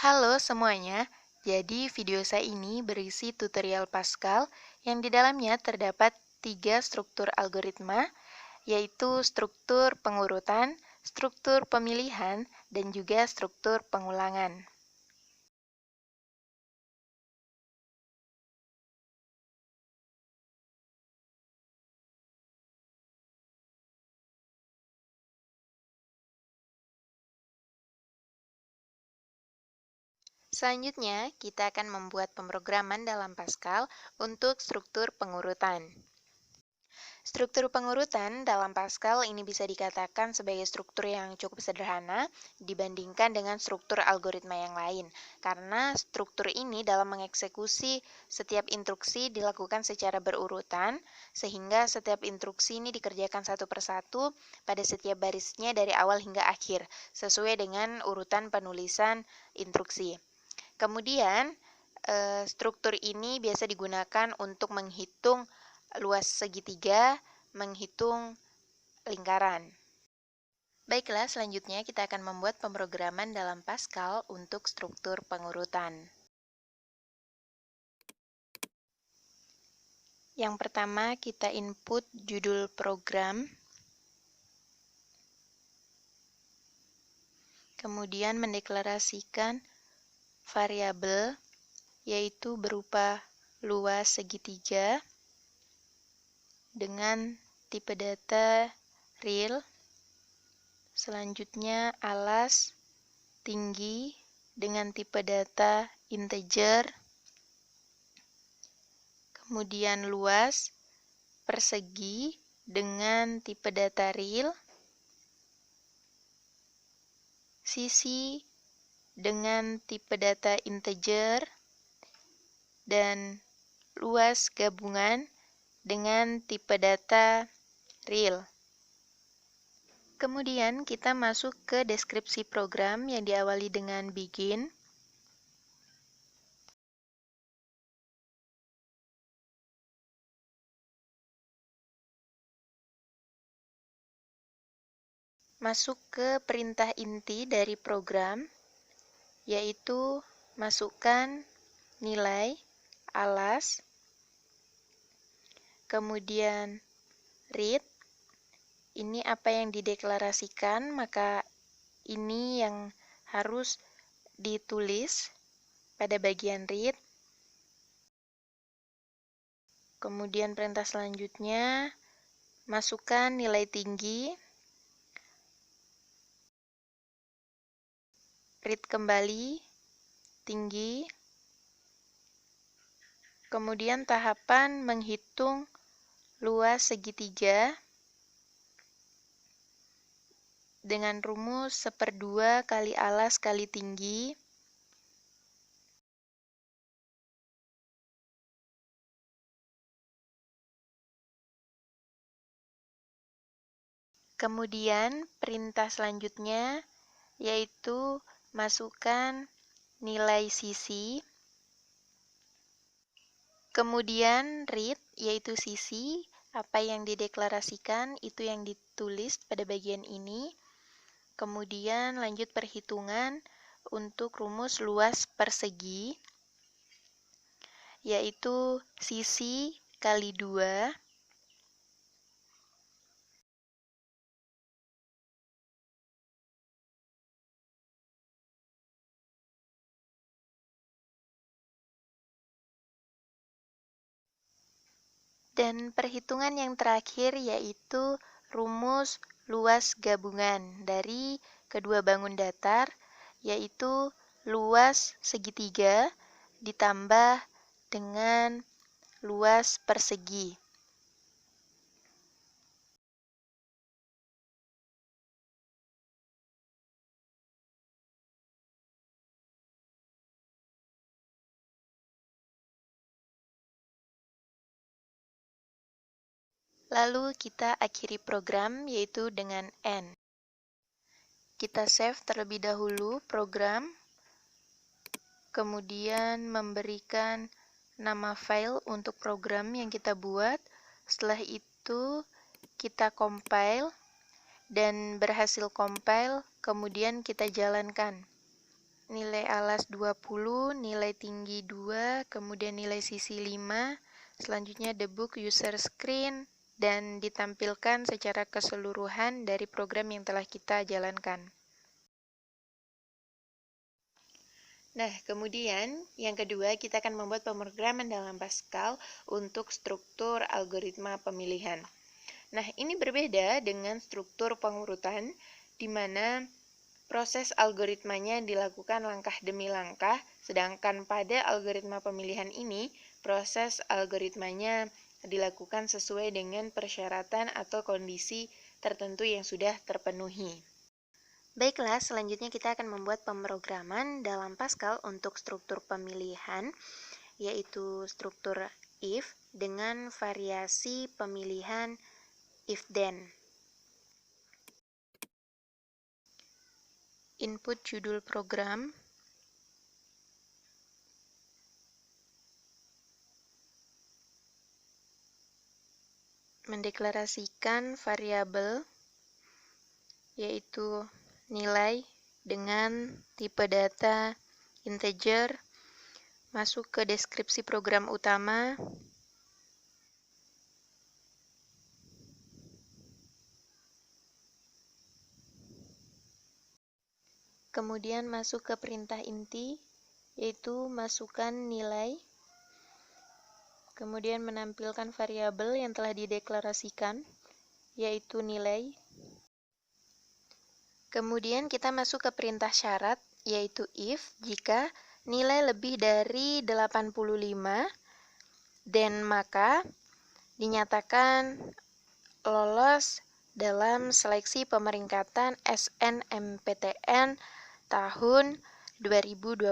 Halo semuanya, jadi video saya ini berisi tutorial Pascal yang di dalamnya terdapat 3 struktur algoritma, yaitu struktur pengurutan, struktur pemilihan, dan juga struktur pengulangan. Selanjutnya, kita akan membuat pemrograman dalam Pascal untuk struktur pengurutan. Struktur pengurutan dalam Pascal ini bisa dikatakan sebagai struktur yang cukup sederhana dibandingkan dengan struktur algoritma yang lain, karena struktur ini dalam mengeksekusi setiap instruksi dilakukan secara berurutan, sehingga setiap instruksi ini dikerjakan satu persatu pada setiap barisnya dari awal hingga akhir, sesuai dengan urutan penulisan instruksi. Kemudian, struktur ini biasa digunakan untuk menghitung luas segitiga, menghitung lingkaran. Baiklah, selanjutnya kita akan membuat pemrograman dalam Pascal untuk struktur pengurutan. Yang pertama, kita input judul program, kemudian mendeklarasikan variabel, yaitu berupa luas segitiga, dengan tipe data real. Selanjutnya alas tinggi dengan tipe data integer. Kemudian luas persegi dengan tipe data real. Sisi dengan tipe data integer. Dan luas gabungan dengan tipe data real. Kemudian kita masuk ke deskripsi program yang diawali dengan begin. Masuk ke perintah inti dari program, yaitu masukkan nilai alas, kemudian read. Ini apa yang dideklarasikan, maka ini yang harus ditulis pada bagian read. Kemudian perintah selanjutnya, masukkan nilai tinggi, read kembali, tinggi. Kemudian tahapan menghitung luas segitiga dengan rumus 1/2 kali alas kali tinggi. Kemudian perintah selanjutnya yaitu masukkan nilai sisi. Kemudian read yaitu sisi, apa yang dideklarasikan itu yang ditulis pada bagian ini. Kemudian lanjut perhitungan untuk rumus luas persegi, yaitu sisi kali 2. Dan perhitungan yang terakhir yaitu rumus luas gabungan dari kedua bangun datar, yaitu luas segitiga ditambah dengan luas persegi. Lalu kita akhiri program yaitu dengan end. Kita save terlebih dahulu program, kemudian memberikan nama file untuk program yang kita buat. Setelah itu kita compile, dan berhasil compile, kemudian kita jalankan. nilai alas 20, nilai tinggi 2, kemudian nilai sisi 5, selanjutnya debug user screen, dan ditampilkan secara keseluruhan dari program yang telah kita jalankan. Nah, kemudian yang kedua kita akan membuat pemrograman dalam Pascal untuk struktur algoritma pemilihan. Nah, ini berbeda dengan struktur pengurutan, di mana proses algoritmanya dilakukan langkah demi langkah, sedangkan pada algoritma pemilihan ini, proses algoritmanya dilakukan sesuai dengan persyaratan atau kondisi tertentu yang sudah terpenuhi. Baiklah, selanjutnya kita akan membuat pemrograman dalam Pascal untuk struktur pemilihan, yaitu struktur if dengan variasi pemilihan if-then. Input judul program, mendeklarasikan variabel, yaitu nilai dengan tipe data integer, masuk ke deskripsi program utama, kemudian masuk ke perintah inti, yaitu masukkan nilai, kemudian menampilkan variabel yang telah dideklarasikan, yaitu nilai. Kemudian kita masuk ke perintah syarat, yaitu if, jika nilai lebih dari 85, dan maka dinyatakan lolos dalam seleksi pemeringkatan SNMPTN tahun 2020.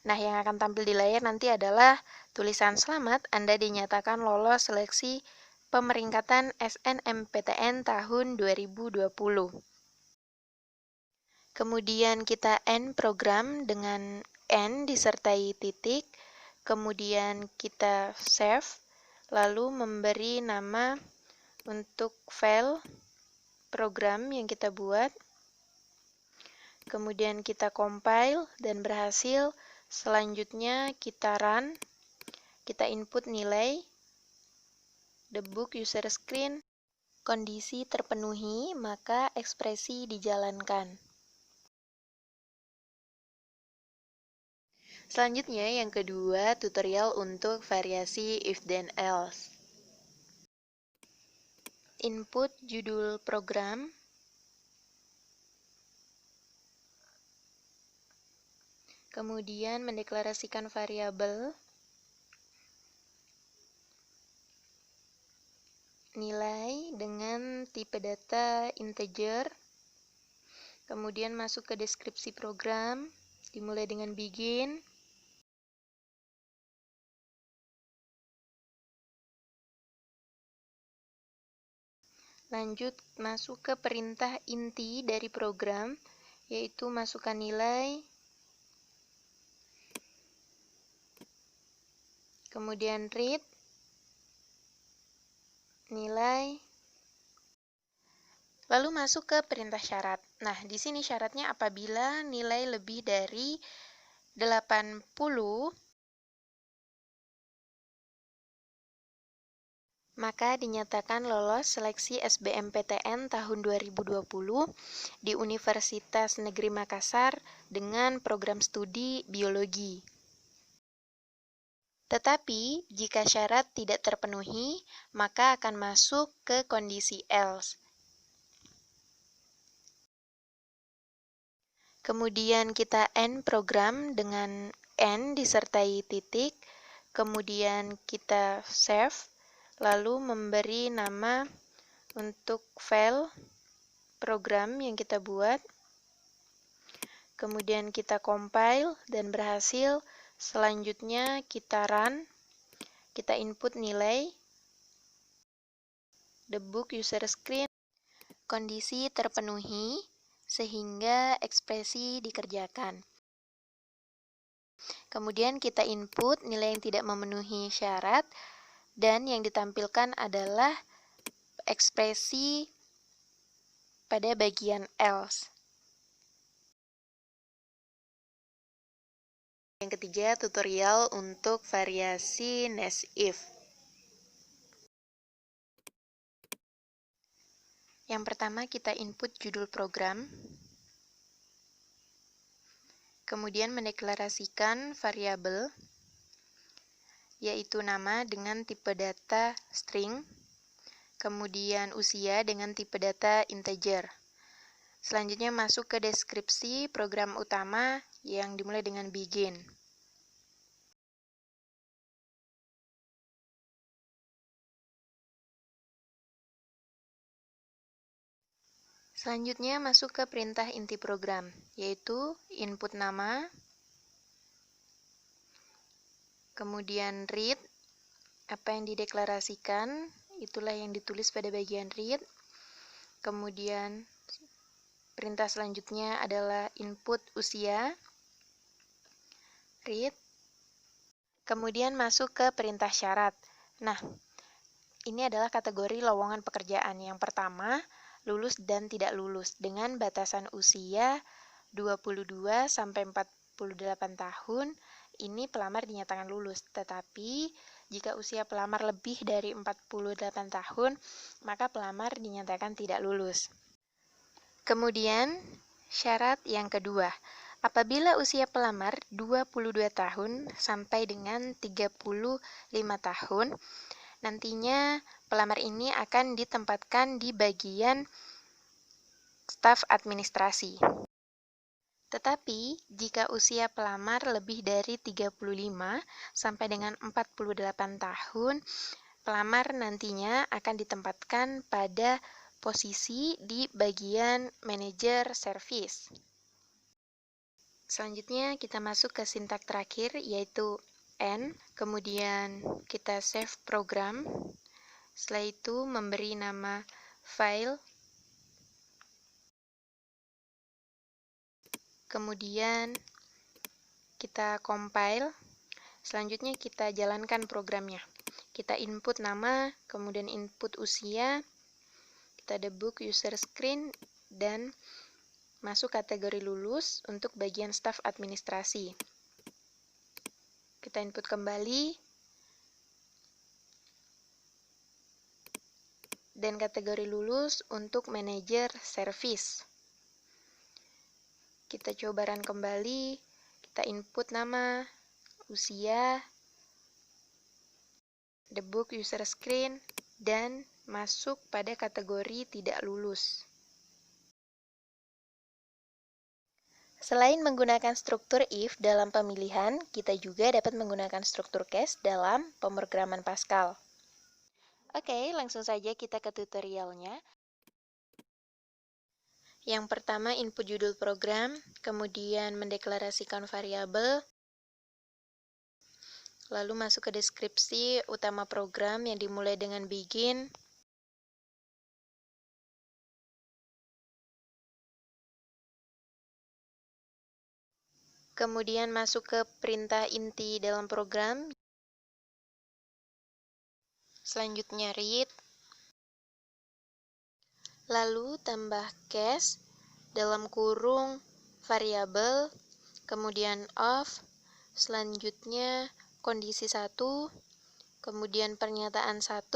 Nah, yang akan tampil di layar nanti adalah tulisan selamat, Anda dinyatakan lolos seleksi pemeringkatan SNMPTN tahun 2020. Kemudian kita end program dengan end disertai titik, kemudian kita save, lalu memberi nama untuk file program yang kita buat, kemudian kita compile dan berhasil. Selanjutnya kita run, kita input nilai, debug user screen, kondisi terpenuhi, maka ekspresi dijalankan. Selanjutnya yang kedua, tutorial untuk variasi if then else. Input judul program, kemudian mendeklarasikan variabel, nilai dengan tipe data integer, kemudian masuk ke deskripsi program, dimulai dengan begin, lanjut masuk ke perintah inti dari program, yaitu masukkan nilai, kemudian read, nilai, lalu masuk ke perintah syarat. Nah, di sini syaratnya apabila nilai lebih dari 80, maka dinyatakan lolos seleksi SBMPTN tahun 2020 di Universitas Negeri Makassar dengan program studi biologi. Tetapi, jika syarat tidak terpenuhi, maka akan masuk ke kondisi else. Kemudian kita end program dengan end disertai titik, kemudian kita save, lalu memberi nama untuk file program yang kita buat, kemudian kita compile dan berhasil. Selanjutnya kita run, kita input nilai, debug user screen, kondisi terpenuhi sehingga ekspresi dikerjakan. Kemudian kita input nilai yang tidak memenuhi syarat, dan yang ditampilkan adalah ekspresi pada bagian else. Yang ketiga, tutorial untuk variasi nest if. Yang pertama, kita input judul program, kemudian mendeklarasikan variabel, yaitu nama dengan tipe data string, kemudian usia dengan tipe data integer. Selanjutnya masuk ke deskripsi program utama yang dimulai dengan begin. Selanjutnya masuk ke perintah inti program, yaitu input nama, kemudian read, apa yang dideklarasikan, itulah yang ditulis pada bagian read. Kemudian perintah selanjutnya adalah input usia, read. Kemudian masuk ke perintah syarat. Nah, ini adalah kategori lowongan pekerjaan. Yang pertama, lulus dan tidak lulus dengan batasan usia 22 sampai 48 tahun. Ini pelamar dinyatakan lulus, tetapi jika usia pelamar lebih dari 48 tahun, maka pelamar dinyatakan tidak lulus. Kemudian, syarat yang kedua, apabila usia pelamar 22 tahun sampai dengan 35 tahun, nantinya pelamar ini akan ditempatkan di bagian staf administrasi. Tetapi, jika usia pelamar lebih dari 35 sampai dengan 48 tahun, pelamar nantinya akan ditempatkan pada posisi di bagian manajer service. Selanjutnya, kita masuk ke sintak terakhir, yaitu N, kemudian kita save program, setelah itu memberi nama file, kemudian kita compile, selanjutnya kita jalankan programnya. Kita input nama, kemudian input usia, kita debug user screen, dan masuk kategori lulus untuk bagian staf administrasi. Kita input kembali, dan kategori lulus untuk manajer service. Kita coba run kembali, kita input nama, usia, debug user screen, dan masuk pada kategori tidak lulus. Selain menggunakan struktur if dalam pemilihan, kita juga dapat menggunakan struktur case dalam pemrograman Pascal. Oke, langsung saja kita ke tutorialnya. Yang pertama, input judul program, kemudian mendeklarasikan variabel, lalu masuk ke deskripsi utama program yang dimulai dengan begin. Kemudian masuk ke perintah inti dalam program. Selanjutnya read. Lalu tambah case dalam kurung variabel, kemudian of, selanjutnya kondisi 1, kemudian pernyataan 1,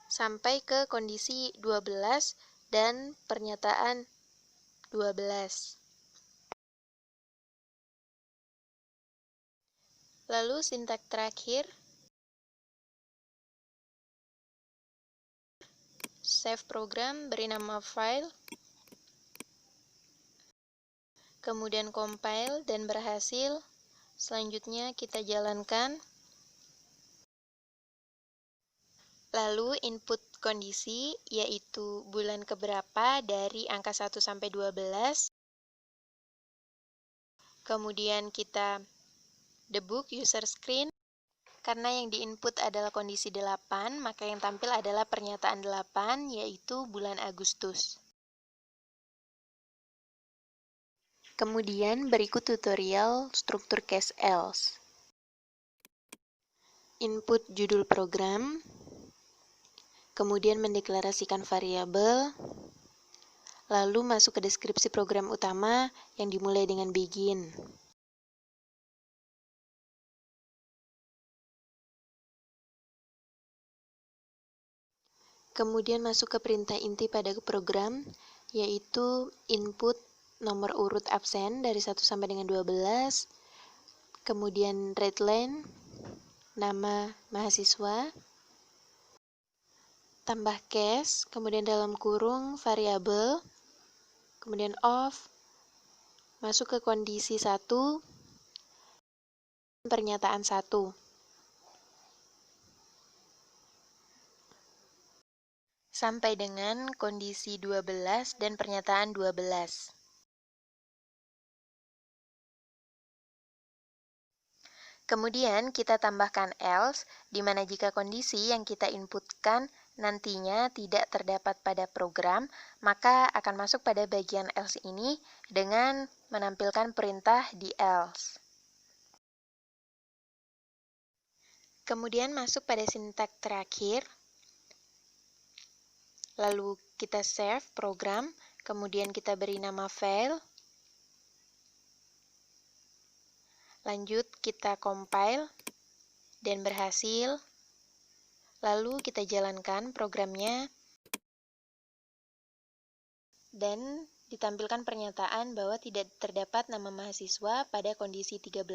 sampai ke kondisi 12 dan pernyataan 12. Lalu sintak terakhir, save program, beri nama file, kemudian compile dan berhasil. Selanjutnya kita jalankan. Lalu input kondisi, yaitu bulan keberapa dari angka 1 sampai 12. Kemudian kita debug user screen. Karena yang diinput adalah kondisi 8, maka yang tampil adalah pernyataan 8, yaitu bulan Agustus. Kemudian berikut tutorial struktur case else. Input judul program, kemudian mendeklarasikan variabel, lalu masuk ke deskripsi program utama yang dimulai dengan begin. Kemudian masuk ke perintah inti pada program, yaitu input nomor urut absen dari 1 sampai dengan 12, kemudian readline, nama mahasiswa, tambah case, kemudian dalam kurung variabel, kemudian off, masuk ke kondisi 1, pernyataan 1. Sampai dengan kondisi 12 dan pernyataan 12. Kemudian kita tambahkan else, di mana jika kondisi yang kita inputkan nantinya tidak terdapat pada program, maka akan masuk pada bagian else ini dengan menampilkan perintah di else. Kemudian masuk pada sintak terakhir, lalu kita save program, kemudian kita beri nama file, lanjut kita compile, dan berhasil, lalu kita jalankan programnya, dan ditampilkan pernyataan bahwa tidak terdapat nama mahasiswa pada kondisi 13,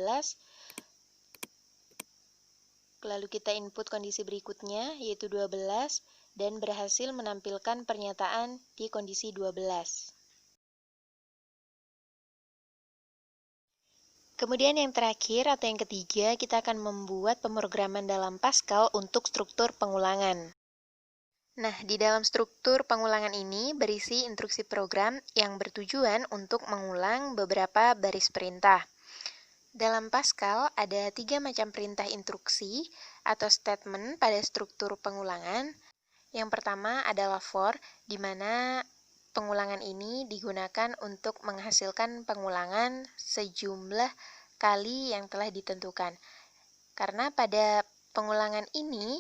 lalu kita input kondisi berikutnya, yaitu 12, dan berhasil menampilkan pernyataan di kondisi 12. Kemudian yang terakhir atau yang ketiga, kita akan membuat pemrograman dalam Pascal untuk struktur pengulangan. Nah, di dalam struktur pengulangan ini berisi instruksi program yang bertujuan untuk mengulang beberapa baris perintah. Dalam Pascal ada 3 macam perintah instruksi atau statement pada struktur pengulangan. Yang pertama adalah for, di mana pengulangan ini digunakan untuk menghasilkan pengulangan sejumlah kali yang telah ditentukan. Karena pada pengulangan ini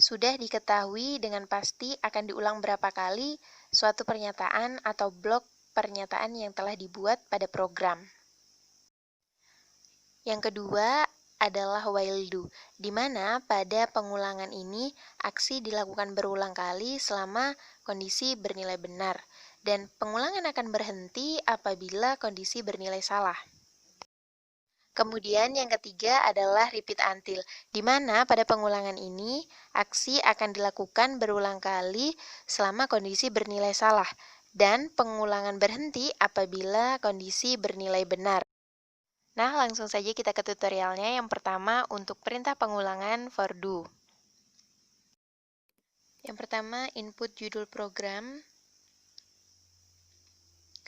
sudah diketahui dengan pasti akan diulang berapa kali suatu pernyataan atau blok pernyataan yang telah dibuat pada program. Yang kedua adalah while do, di mana pada pengulangan ini aksi dilakukan berulang kali selama kondisi bernilai benar, dan pengulangan akan berhenti apabila kondisi bernilai salah. Kemudian yang ketiga adalah repeat until, di mana pada pengulangan ini aksi akan dilakukan berulang kali selama kondisi bernilai salah, dan pengulangan berhenti apabila kondisi bernilai benar. Nah, langsung saja kita ke tutorialnya. Yang pertama, untuk perintah pengulangan for do. Yang pertama, input judul program,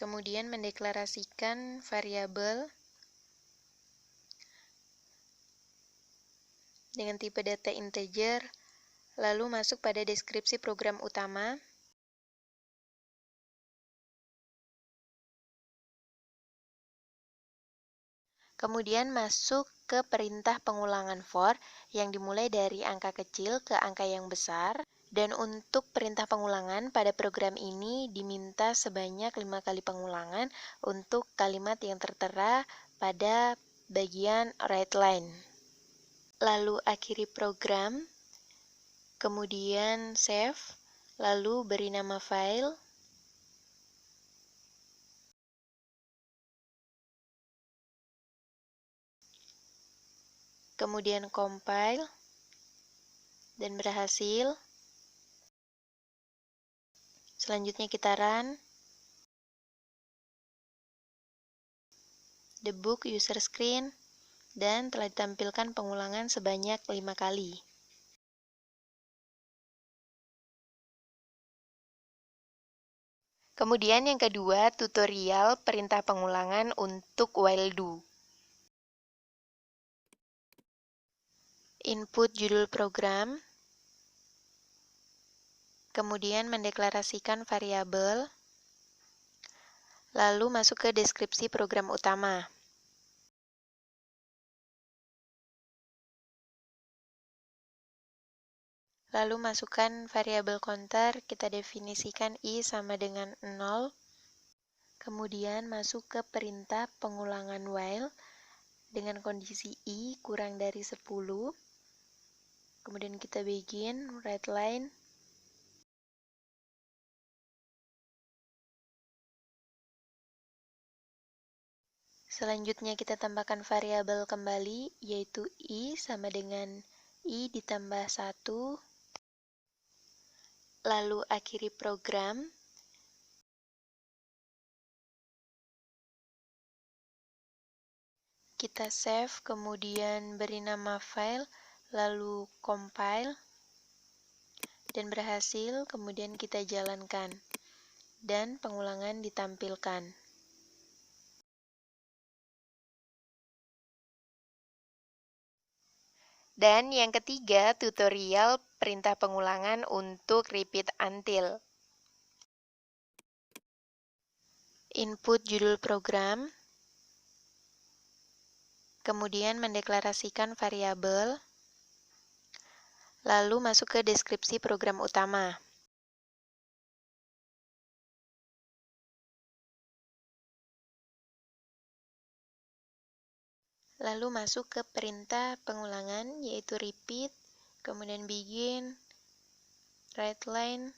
kemudian mendeklarasikan variabel dengan tipe data integer, lalu masuk pada deskripsi program utama. Kemudian masuk ke perintah pengulangan for yang dimulai dari angka kecil ke angka yang besar. Dan untuk perintah pengulangan pada program ini diminta sebanyak 5 kali pengulangan untuk kalimat yang tertera pada bagian write line. Lalu akhiri program, kemudian save, lalu beri nama file, kemudian compile, dan berhasil. Selanjutnya kita run, debug user screen, dan telah ditampilkan pengulangan sebanyak 5 kali. Kemudian yang kedua, tutorial perintah pengulangan untuk while do. Input judul program, kemudian mendeklarasikan variabel, lalu masuk ke deskripsi program utama. Lalu masukkan variabel counter, kita definisikan i sama dengan 0, Kemudian masuk ke perintah pengulangan while dengan kondisi I kurang dari 10. Kemudian kita begin write line. Selanjutnya kita tambahkan variabel kembali, yaitu I sama dengan I ditambah 1. Lalu akhiri program. Kita save, kemudian beri nama file, lalu compile, dan berhasil, kemudian kita jalankan, dan pengulangan ditampilkan. Dan yang ketiga, tutorial perintah pengulangan untuk repeat until. Input judul program, kemudian mendeklarasikan variabel, lalu masuk ke deskripsi program utama. Lalu masuk ke perintah pengulangan, yaitu repeat, kemudian begin, write line,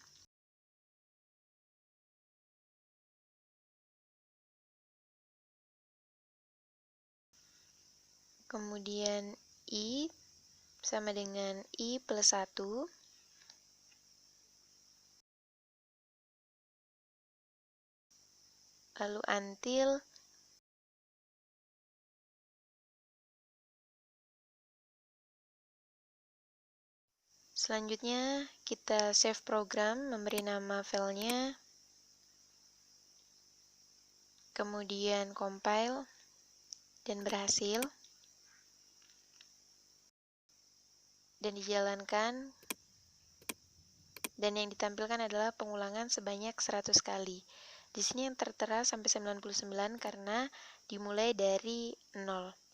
kemudian I sama dengan I plus 1, lalu until, selanjutnya kita save program, memberi nama filenya, kemudian compile, dan berhasil, dan dijalankan, dan yang ditampilkan adalah pengulangan sebanyak 100 kali. Di sini yang tertera sampai 99 karena dimulai dari 0.